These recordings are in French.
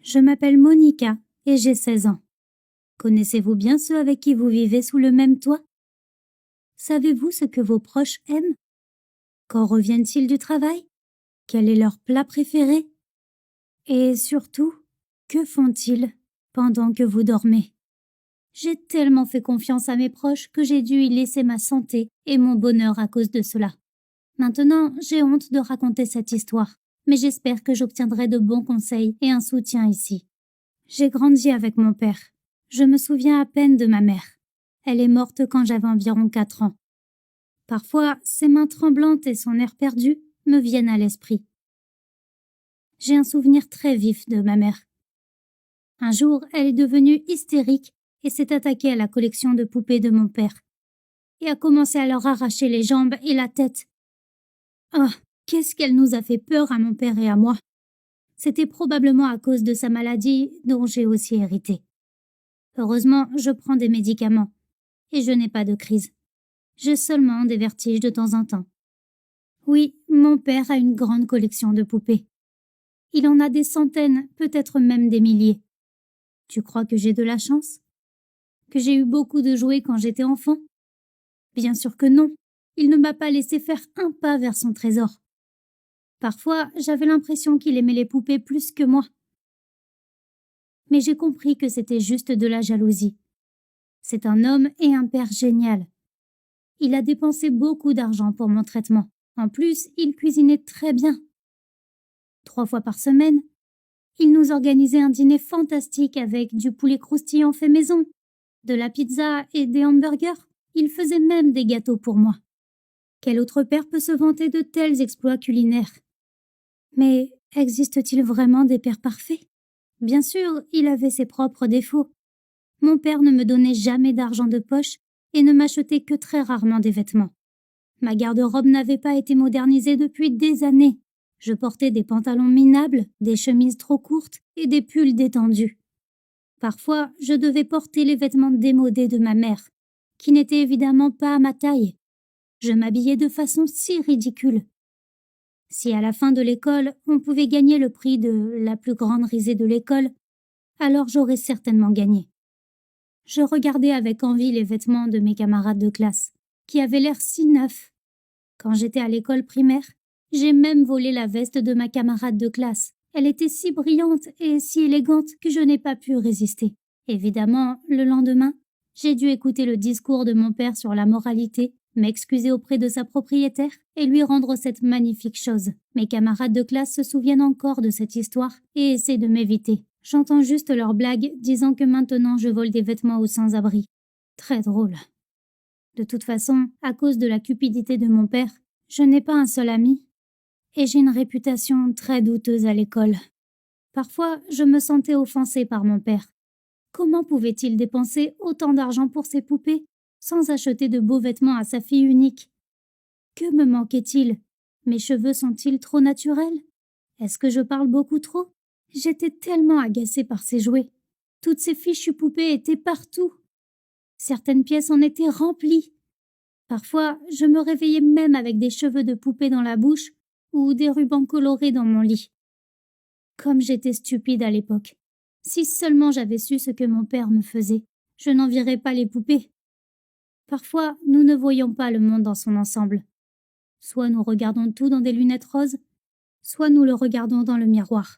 Je m'appelle Monica et j'ai 16 ans. Connaissez-vous bien ceux avec qui vous vivez sous le même toit? Savez-vous ce que vos proches aiment? Quand reviennent-ils du travail? Quel est leur plat préféré? Et surtout, que font-ils pendant que vous dormez? J'ai tellement fait confiance à mes proches que j'ai dû y laisser ma santé et mon bonheur à cause de cela. Maintenant, j'ai honte de raconter cette histoire, mais j'espère que j'obtiendrai de bons conseils et un soutien ici. J'ai grandi avec mon père. Je me souviens à peine de ma mère. Elle est morte quand j'avais environ 4 ans. Parfois, ses mains tremblantes et son air perdu me viennent à l'esprit. J'ai un souvenir très vif de ma mère. Un jour, elle est devenue hystérique et s'est attaquée à la collection de poupées de mon père et a commencé à leur arracher les jambes et la tête. Oh, qu'est-ce qu'elle nous a fait peur à mon père et à moi. C'était probablement à cause de sa maladie dont j'ai aussi hérité. Heureusement, je prends des médicaments et je n'ai pas de crise. J'ai seulement des vertiges de temps en temps. Oui, mon père a une grande collection de poupées. Il en a des centaines, peut-être même des milliers. Tu crois que j'ai de la chance? Que j'ai eu beaucoup de jouets quand j'étais enfant? Bien sûr que non. Il ne m'a pas laissé faire un pas vers son trésor. Parfois, j'avais l'impression qu'il aimait les poupées plus que moi. Mais j'ai compris que c'était juste de la jalousie. C'est un homme et un père génial. Il a dépensé beaucoup d'argent pour mon traitement. En plus, il cuisinait très bien. 3 fois par semaine, il nous organisait un dîner fantastique avec du poulet croustillant fait maison, de la pizza et des hamburgers. Il faisait même des gâteaux pour moi. Quel autre père peut se vanter de tels exploits culinaires? Mais existe-t-il vraiment des pères parfaits? Bien sûr, il avait ses propres défauts. Mon père ne me donnait jamais d'argent de poche et ne m'achetait que très rarement des vêtements. Ma garde-robe n'avait pas été modernisée depuis des années. Je portais des pantalons minables, des chemises trop courtes et des pulls détendus. Parfois, je devais porter les vêtements démodés de ma mère, qui n'étaient évidemment pas à ma taille. Je m'habillais de façon si ridicule. Si à la fin de l'école, on pouvait gagner le prix de la plus grande risée de l'école, alors j'aurais certainement gagné. Je regardais avec envie les vêtements de mes camarades de classe, qui avaient l'air si neufs. Quand j'étais à l'école primaire, j'ai même volé la veste de ma camarade de classe. Elle était si brillante et si élégante que je n'ai pas pu résister. Évidemment, le lendemain, j'ai dû écouter le discours de mon père sur la moralité, m'excuser auprès de sa propriétaire et lui rendre cette magnifique chose. Mes camarades de classe se souviennent encore de cette histoire et essaient de m'éviter. J'entends juste leurs blagues disant que maintenant je vole des vêtements aux sans-abri. Très drôle. De toute façon, à cause de la cupidité de mon père, je n'ai pas un seul ami et j'ai une réputation très douteuse à l'école. Parfois, je me sentais offensée par mon père. Comment pouvait-il dépenser autant d'argent pour ses poupées sans acheter de beaux vêtements à sa fille unique? Que me manquait-il? Mes cheveux sont-ils trop naturels? Est-ce que je parle beaucoup trop? J'étais tellement agacée par ces jouets. Toutes ces fichues poupées étaient partout. Certaines pièces en étaient remplies. Parfois, je me réveillais même avec des cheveux de poupée dans la bouche ou des rubans colorés dans mon lit. Comme j'étais stupide à l'époque. Si seulement j'avais su ce que mon père me faisait, je n'envierais pas les poupées. Parfois, nous ne voyons pas le monde dans son ensemble. Soit nous regardons tout dans des lunettes roses, soit nous le regardons dans le miroir.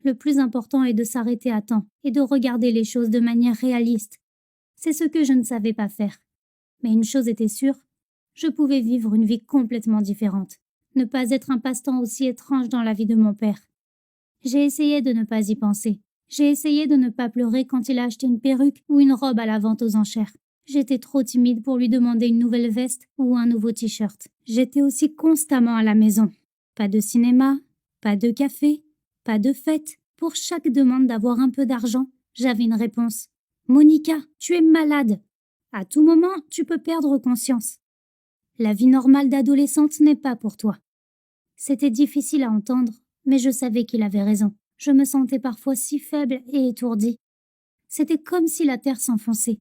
Le plus important est de s'arrêter à temps et de regarder les choses de manière réaliste. C'est ce que je ne savais pas faire. Mais une chose était sûre, je pouvais vivre une vie complètement différente, ne pas être un passe-temps aussi étrange dans la vie de mon père. J'ai essayé de ne pas y penser. J'ai essayé de ne pas pleurer quand il a acheté une perruque ou une robe à la vente aux enchères. J'étais trop timide pour lui demander une nouvelle veste ou un nouveau t-shirt. J'étais aussi constamment à la maison. Pas de cinéma, pas de café, pas de fête. Pour chaque demande d'avoir un peu d'argent, j'avais une réponse. Monica, tu es malade. À tout moment, tu peux perdre conscience. La vie normale d'adolescente n'est pas pour toi. C'était difficile à entendre, mais je savais qu'il avait raison. Je me sentais parfois si faible et étourdie. C'était comme si la terre s'enfonçait.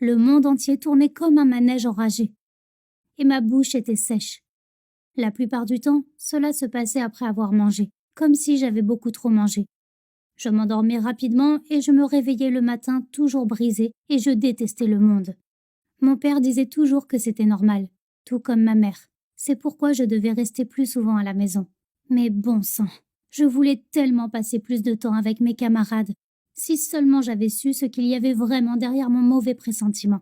Le monde entier tournait comme un manège enragé. Et ma bouche était sèche. La plupart du temps, cela se passait après avoir mangé, comme si j'avais beaucoup trop mangé. Je m'endormais rapidement et je me réveillais le matin toujours brisée et je détestais le monde. Mon père disait toujours que c'était normal, tout comme ma mère. C'est pourquoi je devais rester plus souvent à la maison. Mais bon sang, je voulais tellement passer plus de temps avec mes camarades. Si seulement j'avais su ce qu'il y avait vraiment derrière mon mauvais pressentiment.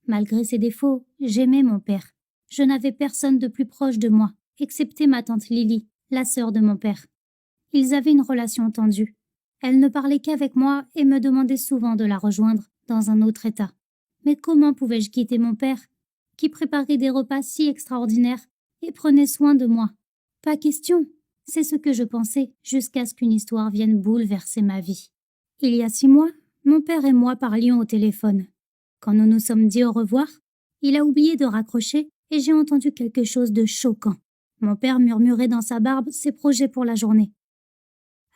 Malgré ses défauts, j'aimais mon père. Je n'avais personne de plus proche de moi, excepté ma tante Lily, la sœur de mon père. Ils avaient une relation tendue. Elle ne parlait qu'avec moi et me demandait souvent de la rejoindre dans un autre état. Mais comment pouvais-je quitter mon père, qui préparait des repas si extraordinaires et prenait soin de moi? Pas question. C'est ce que je pensais, jusqu'à ce qu'une histoire vienne bouleverser ma vie. Il y a 6 mois, mon père et moi parlions au téléphone. Quand nous nous sommes dit au revoir, il a oublié de raccrocher et j'ai entendu quelque chose de choquant. Mon père murmurait dans sa barbe ses projets pour la journée.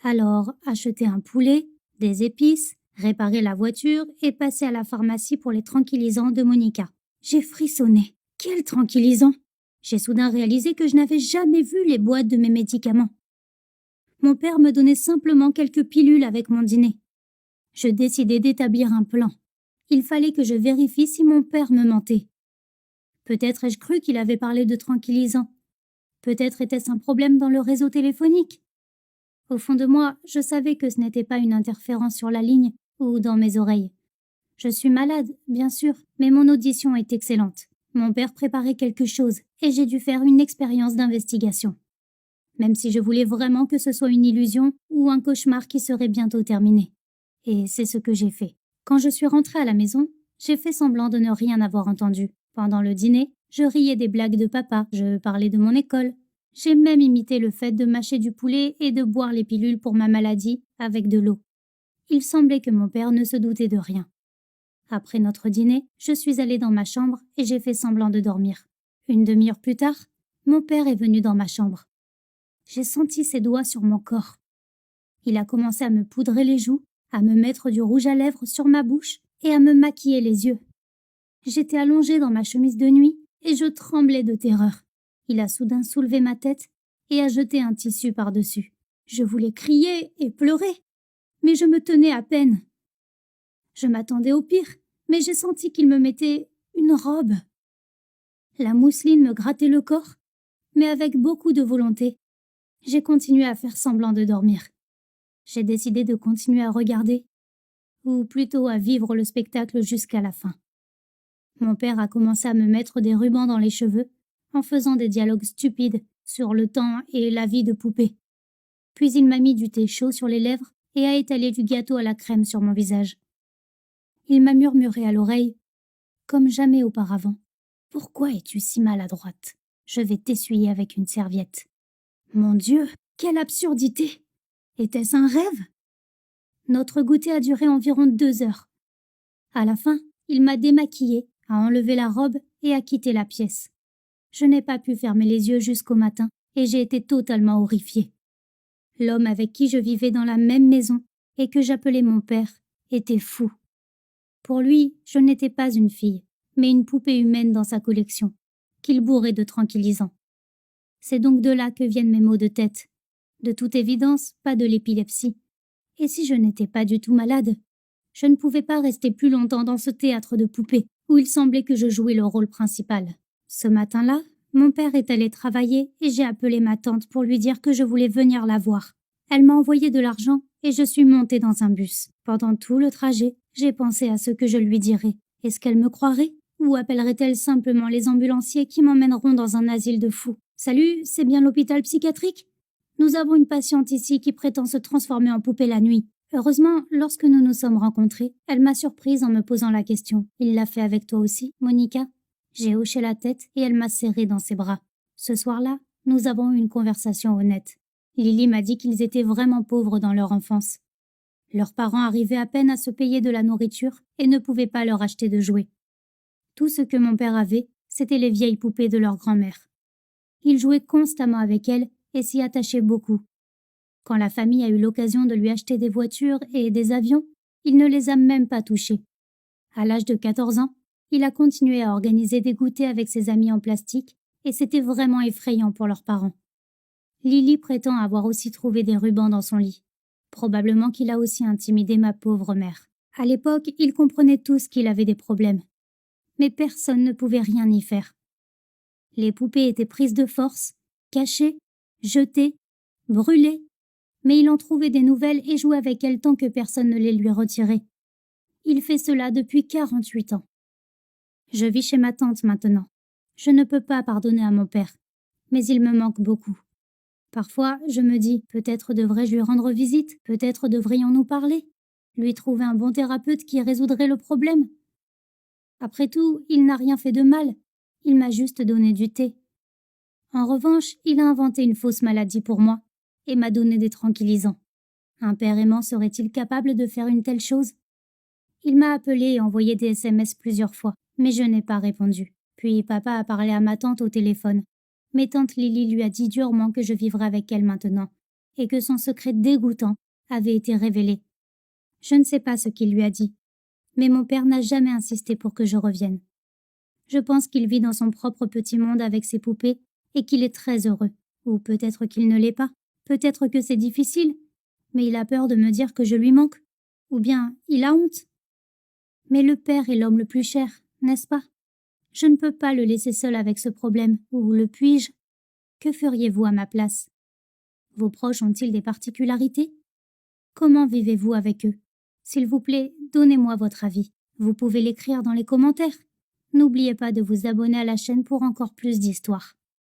Alors, acheter un poulet, des épices, réparer la voiture et passer à la pharmacie pour les tranquillisants de Monica. J'ai frissonné. Quel tranquillisant! J'ai soudain réalisé que je n'avais jamais vu les boîtes de mes médicaments. Mon père me donnait simplement quelques pilules avec mon dîner. Je décidai d'établir un plan. Il fallait que je vérifie si mon père me mentait. Peut-être ai-je cru qu'il avait parlé de tranquillisants. Peut-être était-ce un problème dans le réseau téléphonique. Au fond de moi, je savais que ce n'était pas une interférence sur la ligne ou dans mes oreilles. Je suis malade, bien sûr, mais mon audition est excellente. Mon père préparait quelque chose et j'ai dû faire une expérience d'investigation. Même si je voulais vraiment que ce soit une illusion ou un cauchemar qui serait bientôt terminé. Et c'est ce que j'ai fait. Quand je suis rentrée à la maison, j'ai fait semblant de ne rien avoir entendu. Pendant le dîner, je riais des blagues de papa, je parlais de mon école. J'ai même imité le fait de mâcher du poulet et de boire les pilules pour ma maladie avec de l'eau. Il semblait que mon père ne se doutait de rien. Après notre dîner, je suis allée dans ma chambre et j'ai fait semblant de dormir. Une demi-heure plus tard, mon père est venu dans ma chambre. J'ai senti ses doigts sur mon corps. Il a commencé à me poudrer les joues, à me mettre du rouge à lèvres sur ma bouche et à me maquiller les yeux. J'étais allongée dans ma chemise de nuit et je tremblais de terreur. Il a soudain soulevé ma tête et a jeté un tissu par-dessus. Je voulais crier et pleurer, mais je me tenais à peine. Je m'attendais au pire, mais j'ai senti qu'il me mettait une robe. La mousseline me grattait le corps, mais avec beaucoup de volonté. J'ai continué à faire semblant de dormir. J'ai décidé de continuer à regarder, ou plutôt à vivre le spectacle jusqu'à la fin. Mon père a commencé à me mettre des rubans dans les cheveux, en faisant des dialogues stupides sur le temps et la vie de poupée. Puis il m'a mis du thé chaud sur les lèvres et a étalé du gâteau à la crème sur mon visage. Il m'a murmuré à l'oreille, comme jamais auparavant. « Pourquoi es-tu si maladroite? Je vais t'essuyer avec une serviette. » Mon Dieu, quelle absurdité! Était-ce un rêve? Notre goûter a duré environ 2 heures. À la fin, il m'a démaquillée, a enlevé la robe et a quitté la pièce. Je n'ai pas pu fermer les yeux jusqu'au matin et j'ai été totalement horrifiée. L'homme avec qui je vivais dans la même maison et que j'appelais mon père était fou. Pour lui, je n'étais pas une fille, mais une poupée humaine dans sa collection, qu'il bourrait de tranquillisants. C'est donc de là que viennent mes maux de tête. De toute évidence, pas de l'épilepsie. Et si je n'étais pas du tout malade? Je ne pouvais pas rester plus longtemps dans ce théâtre de poupées, où il semblait que je jouais le rôle principal. Ce matin-là, mon père est allé travailler et j'ai appelé ma tante pour lui dire que je voulais venir la voir. Elle m'a envoyé de l'argent et je suis montée dans un bus. Pendant tout le trajet, j'ai pensé à ce que je lui dirais. Est-ce qu'elle me croirait? Ou appellerait-elle simplement les ambulanciers qui m'emmèneront dans un asile de fous? Salut, c'est bien l'hôpital psychiatrique? Nous avons une patiente ici qui prétend se transformer en poupée la nuit. Heureusement, lorsque nous nous sommes rencontrés, elle m'a surprise en me posant la question. Il l'a fait avec toi aussi, Monica? J'ai hoché la tête et elle m'a serrée dans ses bras. Ce soir-là, nous avons eu une conversation honnête. Lily m'a dit qu'ils étaient vraiment pauvres dans leur enfance. Leurs parents arrivaient à peine à se payer de la nourriture et ne pouvaient pas leur acheter de jouets. Tout ce que mon père avait, c'était les vieilles poupées de leur grand-mère. Il jouait constamment avec elles et s'y attachait beaucoup. Quand la famille a eu l'occasion de lui acheter des voitures et des avions, il ne les a même pas touchés. À l'âge de 14 ans, il a continué à organiser des goûters avec ses amis en plastique et c'était vraiment effrayant pour leurs parents. Lily prétend avoir aussi trouvé des rubans dans son lit. Probablement qu'il a aussi intimidé ma pauvre mère. À l'époque, ils comprenaient tous qu'il avait des problèmes. Mais personne ne pouvait rien y faire. Les poupées étaient prises de force, cachées, jetées, brûlées, mais il en trouvait des nouvelles et jouait avec elles tant que personne ne les lui retirait. Il fait cela depuis 48 ans. Je vis chez ma tante maintenant. Je ne peux pas pardonner à mon père, mais il me manque beaucoup. Parfois, je me dis, peut-être devrais-je lui rendre visite, peut-être devrions-nous parler, lui trouver un bon thérapeute qui résoudrait le problème. Après tout, il n'a rien fait de mal, il m'a juste donné du thé. En revanche, il a inventé une fausse maladie pour moi et m'a donné des tranquillisants. Un père aimant serait-il capable de faire une telle chose? Il m'a appelé et envoyé des SMS plusieurs fois, mais je n'ai pas répondu. Puis papa a parlé à ma tante au téléphone. Mais tante Lily lui a dit durement que je vivrais avec elle maintenant, et que son secret dégoûtant avait été révélé. Je ne sais pas ce qu'il lui a dit, mais mon père n'a jamais insisté pour que je revienne. Je pense qu'il vit dans son propre petit monde avec ses poupées et qu'il est très heureux. Ou peut-être qu'il ne l'est pas. Peut-être que c'est difficile, mais il a peur de me dire que je lui manque. Ou bien il a honte. Mais le père est l'homme le plus cher, n'est-ce pas? Je ne peux pas le laisser seul avec ce problème, ou le puis-je? Que feriez-vous à ma place? Vos proches ont-ils des particularités? Comment vivez-vous avec eux? S'il vous plaît, donnez-moi votre avis. Vous pouvez l'écrire dans les commentaires. N'oubliez pas de vous abonner à la chaîne pour encore plus d'histoires.